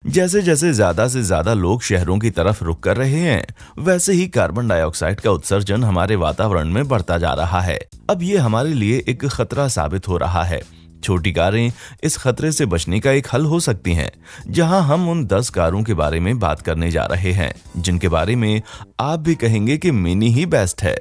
जैसे जैसे ज्यादा से ज्यादा लोग शहरों की तरफ रुख कर रहे हैं, वैसे ही कार्बन डाइऑक्साइड का उत्सर्जन हमारे वातावरण में बढ़ता जा रहा है। अब ये हमारे लिए एक खतरा साबित हो रहा है। छोटी कारें इस खतरे से बचने का एक हल हो सकती हैं, जहां हम उन 10 कारों के बारे में बात करने जा रहे हैं जिनके बारे में आप भी कहेंगे कि मिनी ही बेस्ट है।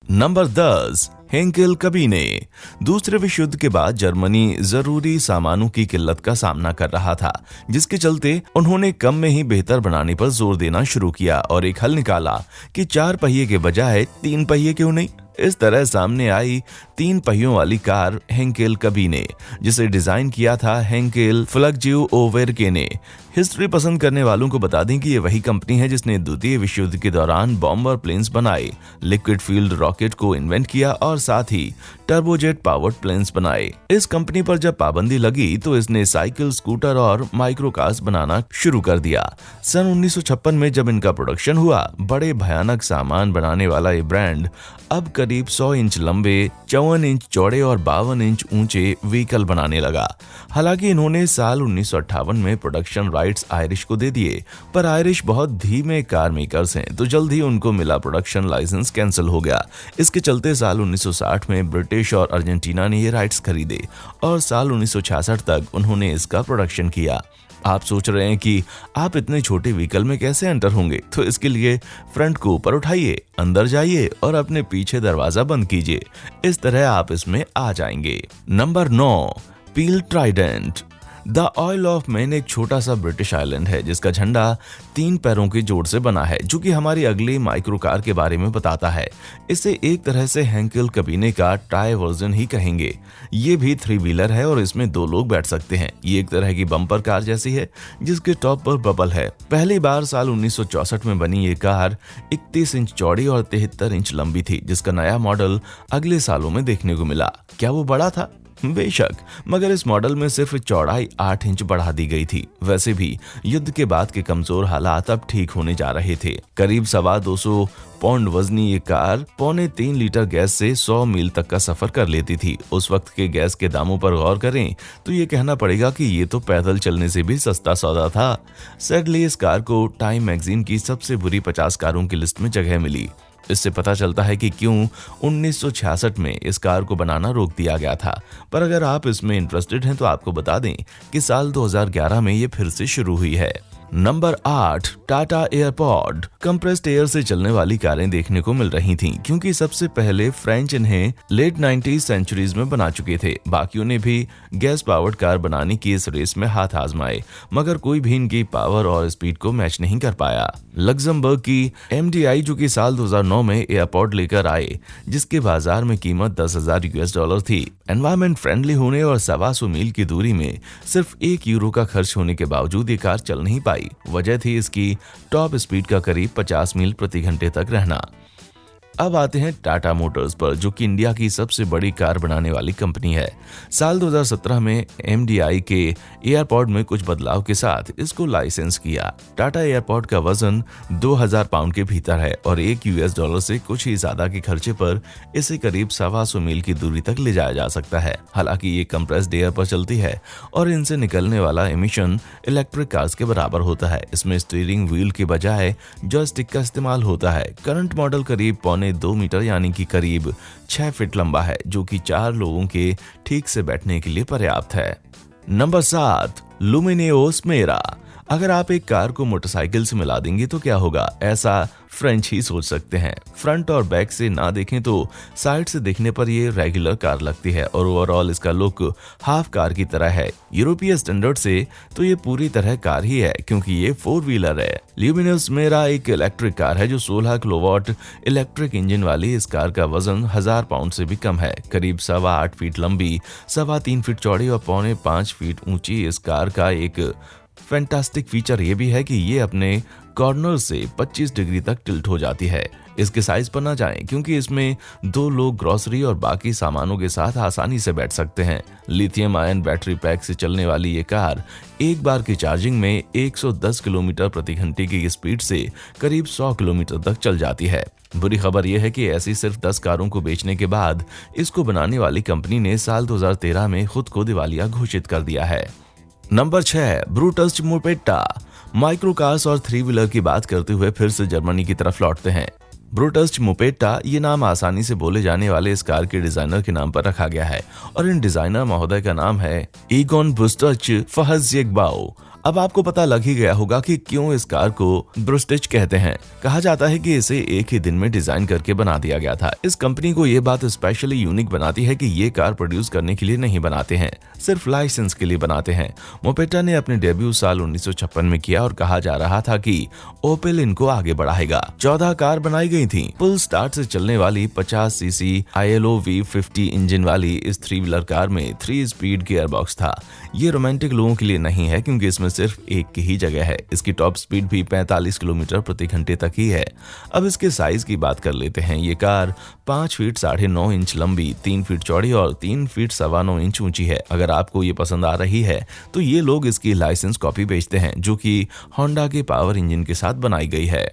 Number 10, Heinkel Kabine. दूसरे विश्व युद्ध के बाद जर्मनी जरूरी सामानों की किल्लत का सामना कर रहा था, जिसके चलते उन्होंने कम में ही बेहतर बनाने पर जोर देना शुरू किया और एक हल निकाला कि 4 पहिए के बजाय 3 पहिए क्यों नहीं। इस तरह सामने आई 3 पहियों वाली कार हेंकेल कबीने, जिसे डिजाइन किया था हेंकेल फ्लगजिओवेरके ने। हिस्ट्री पसंद करने वालों को बता दें कि ये वही कंपनी है जिसने द्वितीय विश्व युद्ध के दौरान बॉम्बर प्लेन्स बनाए, लिक्विड फ्यूल्ड रॉकेट को इन्वेंट किया और साथ ही टर्बोजेट पावर्ड प्लेन्स बनाए। इस कंपनी पर जब पाबंदी लगी तो इसने साइकिल, स्कूटर और माइक्रो कार्स बनाना शुरू कर दिया। सन 1956 में जब इनका प्रोडक्शन हुआ, बड़े भयानक सामान बनाने वाला ये ब्रांड अब करीब 100 इंच लंबे, 54 इंच चौड़े और 52 इंच ऊंचे व्हीकल बनाने लगा। हालांकि इन्होंने साल 1958 में प्रोडक्शन राइट्स आयरिश को दे दिए, पर आयरिश बहुत धीमे कार मेकर्स हैं, तो जल्द ही उनको मिला प्रोडक्शन लाइसेंस कैंसिल हो गया। इसके चलते साल 1960 में ब्रिटिश और अर्जेंटीना ने ये राइट्स खरीदे और साल 1966 तक उन्होंने इसका प्रोडक्शन किया। आप सोच रहे हैं कि आप इतने छोटे व्हीकल में कैसे एंटर होंगे, तो इसके लिए फ्रंट को ऊपर उठाइए, अंदर जाइए और अपने पीछे दरवाजा बंद कीजिए। इस तरह आप इसमें आ जाएंगे। Number 9, peel Trident. The oil of man एक छोटा सा ब्रिटिश आइलैंड है जिसका झंडा 3 पैरों के जोड़ से बना है, जो कि हमारी अगली माइक्रो कार के बारे में बताता है। इसे एक तरह से हेंकेल कबीने का टाई वर्जन ही कहेंगे। ये भी 3 व्हीलर है और इसमें 2 लोग बैठ सकते हैं। ये एक तरह की बम्पर कार जैसी है जिसके टॉप पर बबल है। पहली बार साल 1964 में बनी ये कार 31 इंच चौड़ी और 73 इंच लंबी थी, जिसका नया मॉडल अगले सालों में देखने को मिला। क्या वो बड़ा था? बेशक, मगर इस मॉडल में सिर्फ चौड़ाई 8 इंच बढ़ा दी गई थी। वैसे भी युद्ध के बाद के कमजोर हालात अब ठीक होने जा रहे थे। करीब 225 पाउंड वजनी ये कार 2.25 लीटर गैस से 100 मील तक का सफर कर लेती थी। उस वक्त के गैस के दामों पर गौर करें तो ये कहना पड़ेगा कि ये तो पैदल चलने से भी सस्ता सौदा था। सैडली इस कार को टाइम मैगजीन की सबसे बुरी 50 कारों की लिस्ट में जगह मिली। इससे पता चलता है कि क्यों 1966 में इस कार को बनाना रोक दिया गया था। पर अगर आप इसमें इंटरेस्टेड हैं तो आपको बता दें कि साल 2011 में ये फिर से शुरू हुई है। Number 8, Tata AirPod. Compressed air से चलने वाली कारें देखने को मिल रही थीं, क्योंकि सबसे पहले फ्रेंच इन्हें लेट 90s सेंचुरीज में बना चुके थे। बाकियों ने भी गैस पावर्ड कार बनाने की इस रेस में हाथ आजमाए, मगर कोई भी इनकी पावर और स्पीड को मैच नहीं कर पाया। लग्जमबर्ग की MDI, जो कि साल 2009 में एयरपॉड लेकर आए, जिसके बाजार में कीमत $10,000 थी, एनवायरमेंट फ्रेंडली होने और 125 मील की दूरी में सिर्फ €1 का खर्च होने के बावजूद ये कार चल नहीं पाई। वजह थी इसकी टॉप स्पीड का करीब 50 मील प्रति घंटे तक रहना। अब आते हैं टाटा मोटर्स पर, जो कि इंडिया की सबसे बड़ी कार बनाने वाली कंपनी है। साल 2017 में MDI के एयरपॉड में कुछ बदलाव के साथ इसको लाइसेंस किया। टाटा एयरपॉड का वजन 2000 पाउंड के भीतर है और $1 से कुछ ही ज्यादा के खर्चे पर इसे करीब 125 मील की दूरी तक ले जाया जा सकता है। हालांकि ये कंप्रेस्ड एयर पर चलती है और इनसे निकलने वाला एमिशन इलेक्ट्रिक कार्स के बराबर होता है। इसमें स्टीयरिंग व्हील के बजाय जॉयस्टिक का इस्तेमाल होता है। करंट मॉडल करीब 2 मीटर यानी कि करीब 6 फीट लंबा है, जो कि 4 लोगों के ठीक से बैठने के लिए पर्याप्त है। नंबर 7, लुमिनेओस मेरा। अगर आप एक कार को मोटरसाइकिल से मिला देंगे तो क्या होगा, ऐसा फ्रेंच ही सोच सकते हैं। फ्रंट और बैक से ना देखें तो साइड से देखने पर ये रेगुलर कार लगती है और ओवरऑल इसका लुक हाफ कार की तरह है। यूरोपीय स्टैंडर्ड से तो ये पूरी तरह कार ही है, क्योंकि ये 4 व्हीलर है। ल्यूमिनस मेरा एक इलेक्ट्रिक कार है जो 16 किलोवाट इलेक्ट्रिक इंजन वाली इस कार का वजन 1000 पाउंड से भी कम है। करीब 8.25 फीट लंबी, 3.25 फीट चौड़ी और 4.25 फीट ऊंची इस कार का एक फैंटास्टिक फीचर ये भी है कि ये अपने कॉर्नर से 25 डिग्री तक टिल्ट हो जाती है। इसके साइज पर ना जाएं क्योंकि इसमें 2 लोग ग्रोसरी और बाकी सामानों के साथ आसानी से बैठ सकते हैं। लिथियम आयन बैटरी पैक से चलने वाली ये कार एक बार की चार्जिंग में 110 किलोमीटर प्रति घंटे की स्पीड से करीब 100 किलोमीटर तक चल जाती है। बुरी खबर यह है कि ऐसी सिर्फ 10 कारों को बेचने के बाद इसको बनाने वाली कंपनी ने साल 2013 में खुद को दिवालिया घोषित कर दिया है। Number 6, Brutsch Mopetta. Micro cars और 3 व्हीलर की बात करते हुए फिर से जर्मनी की तरफ लौटते हैं। ब्रूटस मोपेट्टा ये नाम आसानी से बोले जाने वाले इस कार के डिजाइनर के नाम पर रखा गया है और इन डिजाइनर महोदय का नाम है ईगोन ब्रुस्टच फहज़ेगबाउ। अब आपको पता लग ही गया होगा कि क्यों इस कार को ब्रुस्टिच कहते हैं। कहा जाता है कि इसे एक ही दिन में डिजाइन करके बना दिया गया था। इस कंपनी को ये बात स्पेशली यूनिक बनाती है कि ये कार प्रोड्यूस करने के लिए नहीं बनाते हैं, सिर्फ लाइसेंस के लिए बनाते हैं। मोपेट्टा ने अपने डेब्यू साल 1956 में किया और कहा जा रहा था कि ओपेल इनको आगे बढ़ाएगा। 14 कार बनाई गई थी। फुल स्टार्ट से चलने वाली 50 सीसी ILO V50 इंजन वाली इस 3 व्हीलर कार में 3 स्पीड गियर बॉक्स था। ये रोमांटिक लोगों के लिए नहीं है क्योंकि इसमें सिर्फ एक की ही जगह है। इसकी टॉप स्पीड भी 45 किलोमीटर प्रति घंटे तक ही है। अब इसके साइज की बात कर लेते हैं। ये कार 5 फीट 9.5 इंच लंबी, 3 फीट चौड़ी और 3 फीट 9.25 इंच ऊंची है। अगर आपको ये पसंद आ रही है तो ये लोग इसकी लाइसेंस कॉपी बेचते हैं जो कि होंडा के पावर इंजन के साथ बनाई गई है।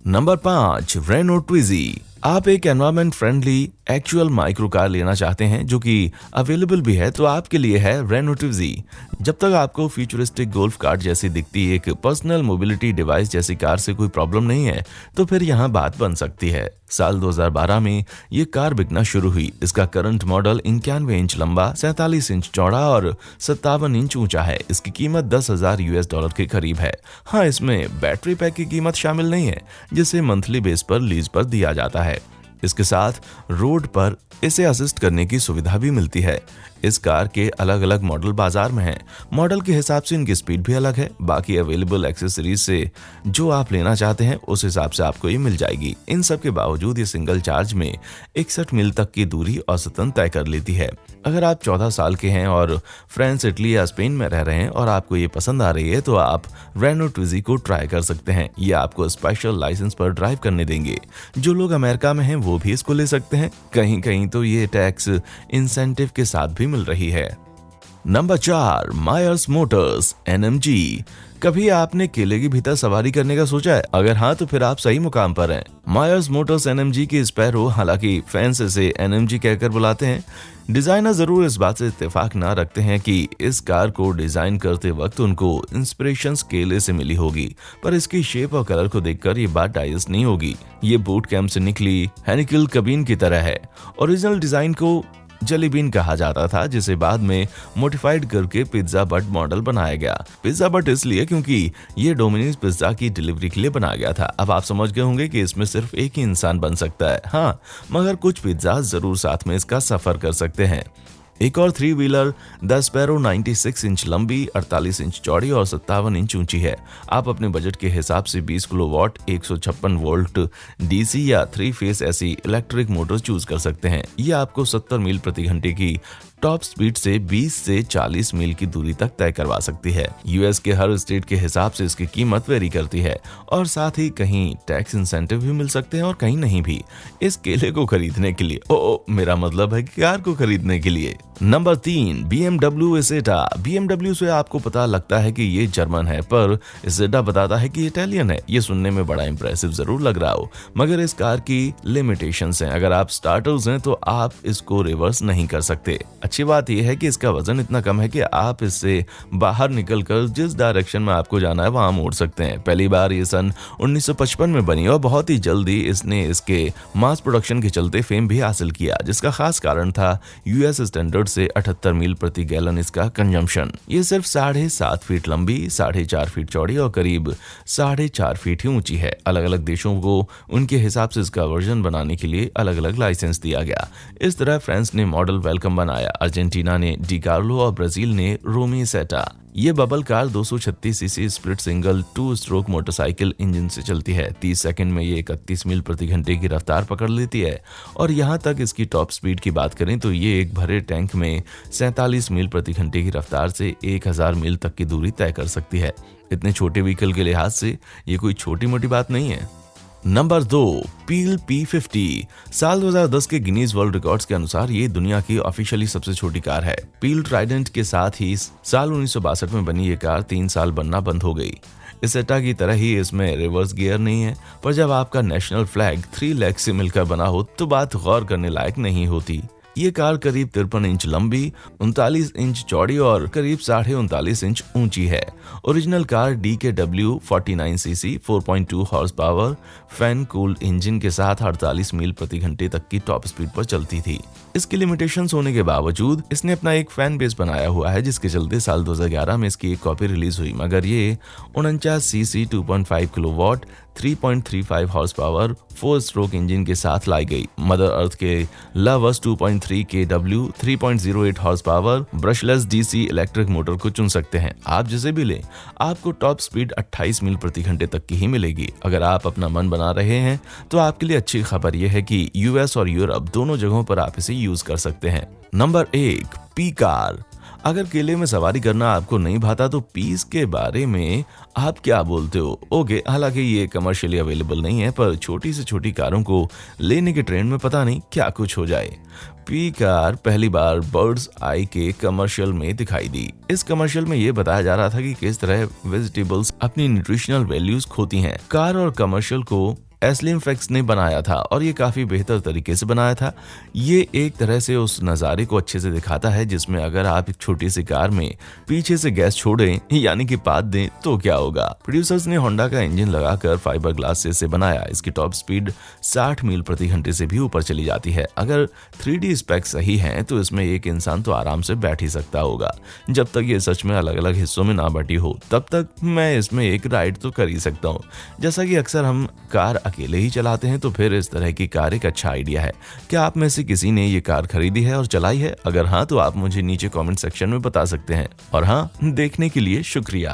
Number 5, Renault Twizy. आप एक environment friendly actual micro car लेना चाहते हैं जो कि अवेलेबल भी है तो आपके लिए है रेनो ट्विजी। जब तक आपको फ्यूचरिस्टिक गोल्फ कार्ट जैसी दिखती एक पर्सनल मोबिलिटी डिवाइस जैसी कार से कोई प्रॉब्लम नहीं है तो फिर यहाँ बात बन सकती है। साल 2012 में ये कार बिकना शुरू हुई। इसका करंट मॉडल 91 इंच लंबा, 47 इंच चौड़ा और 57 इंच ऊंचा है। इसकी कीमत $10,000 के करीब है। हाँ, इसमें बैटरी पैक की कीमत शामिल नहीं है जिसे मंथली बेस पर लीज पर दिया जाता है। इसके साथ रोड पर इसे असिस्ट करने की सुविधा भी मिलती है। इस कार के अलग अलग मॉडल बाजार में हैं। मॉडल के हिसाब से इनकी स्पीड भी अलग है। बाकी अवेलेबल एक्सेसरीज से जो आप लेना चाहते हैं उस हिसाब से आपको ये मिल जाएगी। इन सब के बावजूद ये सिंगल चार्ज में 61 मील तक की दूरी औसतन तय कर लेती है। अगर आप 14 साल के हैं और फ्रांस, इटली या स्पेन में रह रहे हैं और आपको ये पसंद आ रही है तो आप रेनो ट्विजी को ट्राई कर सकते हैं। ये आपको स्पेशल लाइसेंस पर ड्राइव करने देंगे। जो लोग अमेरिका में हैं वो भी इसको ले सकते हैं। कहीं कहीं तो ये टैक्स इंसेंटिव के साथ भी मिल रही है। Number 4, Myers Motors NMG। कभी आपने केले के भीतर सवारी करने का सोचा है? अगर हाँ तो फिर आप सही मुकाम पर हैं। मायर्स मोटर्स NMG की स्पैरो, हालांकि फैंस इसे NMG कहकर बुलाते हैं। डिजाइनर जरूर इस बात से इत्तेफाक ना रखते हैं कि इस कार को डिजाइन करते वक्त उनको इंस्पिरेशन केले से मिली होगी, पर इसकी शेप और कलर को देखकर ये बात डाइजेस्ट नहीं होगी। ये बूट कैंप से निकली हेनिकल कबीन की तरह है। ओरिजिनल डिजाइन को जेली बीन कहा जाता था जिसे बाद में मॉडिफाइड करके पिज्जा बट मॉडल बनाया गया। पिज्जा बट इसलिए क्योंकि ये डोमिनोज पिज्जा की डिलीवरी के लिए बनाया गया था। अब आप समझ गए होंगे कि इसमें सिर्फ एक ही इंसान बन सकता है। हाँ, मगर कुछ पिज्जा जरूर साथ में इसका सफर कर सकते हैं। एक और 3 व्हीलर द स्पैरो 96 इंच लंबी, 48 इंच चौड़ी और 57 इंच ऊंची है। आप अपने बजट के हिसाब से 20 किलोवाट 156 वोल्ट DC या 3 फेस ऐसी इलेक्ट्रिक मोटर चूज कर सकते हैं। ये आपको 70 मील प्रति घंटे की टॉप स्पीड से 20 से 40 मील की दूरी तक तय करवा सकती है। US के हर स्टेट के हिसाब से इसकी कीमत वेरी करती है और साथ ही कहीं टैक्स इंसेंटिव भी मिल सकते हैं और कहीं नहीं भी। इस केले को खरीदने के लिए मेरा मतलब है कि कार को खरीदने के लिए। Number 3, BMW Isetta। BMW से आपको पता लगता है कि ये जर्मन है, पर Isetta बताता है कि इटालियन है। ये सुनने में बड़ा इंप्रेसिव जरूर लग रहा हो, मगर इस कार की लिमिटेशंस हैं। अगर आप स्टार्टर्स हैं तो आप इसको रिवर्स नहीं कर सकते। अच्छी बात यह है कि इसका वजन इतना कम है कि आप इससे बाहर निकलकर जिस डायरेक्शन में आपको जाना है वहां मोड़ सकते हैं। पहली बार ये सन 1955 में बनी और बहुत ही जल्दी इसने इसके मास प्रोडक्शन के चलते फेम भी हासिल किया, जिसका खास कारण था US स्टैंडर्ड से 78 मील प्रति गैलन इसका कंजम्पशन। ये सिर्फ 7.5 फीट लंबी, 4.5 फीट चौड़ी और करीब 4.5 फीट ही ऊंची है। अलग अलग देशों को उनके हिसाब से इसका वर्जन बनाने के लिए अलग अलग लाइसेंस दिया गया। इस तरह फ्रांस ने मॉडल वेलकम बनाया, अर्जेंटीना ने डी कार्लो और ब्राजील ने रोमी सेटा। ये bubble car 236 CC split single 2 stroke motorcycle engine से चलती है। 30 सेकंड में ये 31 मील प्रति घंटे की रफ्तार पकड़ लेती है और यहाँ तक इसकी टॉप स्पीड की बात करें तो ये एक भरे टैंक में 47 मील प्रति घंटे की रफ्तार से 1000 मील तक की दूरी तय कर सकती है। इतने छोटे व्हीकल के लिहाज से ये कोई छोटी मोटी बात नहीं है। नंबर 2, पील P50। साल 2010 के गिनीज वर्ल्ड रिकॉर्ड्स के अनुसार ये दुनिया की ऑफिशियली सबसे छोटी कार है। पील ट्राइडेंट के साथ ही साल 1962 में बनी ये कार 3 साल बनना बंद हो गई। इस सेटा की तरह ही इसमें रिवर्स गियर नहीं है, पर जब आपका नेशनल फ्लैग 3 लेग से मिलकर बना हो तो बात गौर करने लायक नहीं होती। ये कार करीब 53 इंच लंबी, 39 इंच चौड़ी और करीब 39.5 इंच ऊंची है। Original car DKW 49 CC 4.2 horse power fan cooled engine के साथ 48 मील प्रति घंटे तक की टॉप स्पीड पर चलती थी। इसके लिमिटेशंस होने के बावजूद इसने अपना एक फैन बेस बनाया हुआ है, जिसके चलते साल 2011 में इसकी एक कॉपी रिलीज हुई, मगर ये 49 CC 2.5 kilowatt 3.35 horse power 4 stroke engine के साथ लाई गई। मदर अर्थ के lovers 2.3 kW 3.08 horse power brushless DC electric motor को चुन सकते हैं। आप जिसे भी लें, आपको टॉप स्पीड 28 मील प्रति घंटे तक की ही मिलेगी। अगर आप अपना मन बना रहे हैं तो आपके लिए अच्छी खबर यह है कि US और यूरोप दोनों जगहों पर आप इसे यूज कर सकते हैं। Number 1, P car. अगर केले में सवारी करना आपको नहीं भाता तो पीस के बारे में आप क्या बोलते हो? ओके, हालांकि ये कमर्शियली अवेलेबल नहीं है, पर छोटी से छोटी कारों को लेने के ट्रेंड में पता नहीं क्या कुछ हो जाए। पी कार पहली बार बर्ड्स आई के कमर्शियल में दिखाई दी। इस कमर्शियल में ये बताया जा रहा था कि किस तरह वेजिटेबल्स अपनी न्यूट्रिशनल वैल्यूज खोती हैं। कार और कमर्शियल को एस्लिम फैक्स ने बनाया था और ये काफी बेहतर तरीके से बनाया था। ये एक तरह से उस नज़ारे को अच्छे से दिखाता है जिसमें अगर आप एक छोटी सी कार में पीछे से गैस छोड़ें यानी कि पाद दें तो क्या होगा। प्रोड्यूसर्स ने होंडा का इंजन लगाकर फाइबर ग्लास से इसे बनाया। इसकी टॉप स्पीड 60 मील प्रति घंटे से भी ऊपर चली जाती है। अगर 3D स्पेक्स सही हैं तो इसमें एक इंसान तो आराम से बैठ ही सकता होगा। जब तक ये सच में अलग अलग हिस्सों में ना बटी हो तब तक मैं इसमें एक राइड तो कर ही सकता हूँ। जैसा कि अक्सर हम कार अकेले ही चलाते हैं, तो फिर इस तरह की कार एक अच्छा आइडिया है। क्या आप में से किसी ने ये कार खरीदी है और चलाई है? अगर हाँ तो आप मुझे नीचे कमेंट सेक्शन में बता सकते हैं। और हाँ, देखने के लिए शुक्रिया।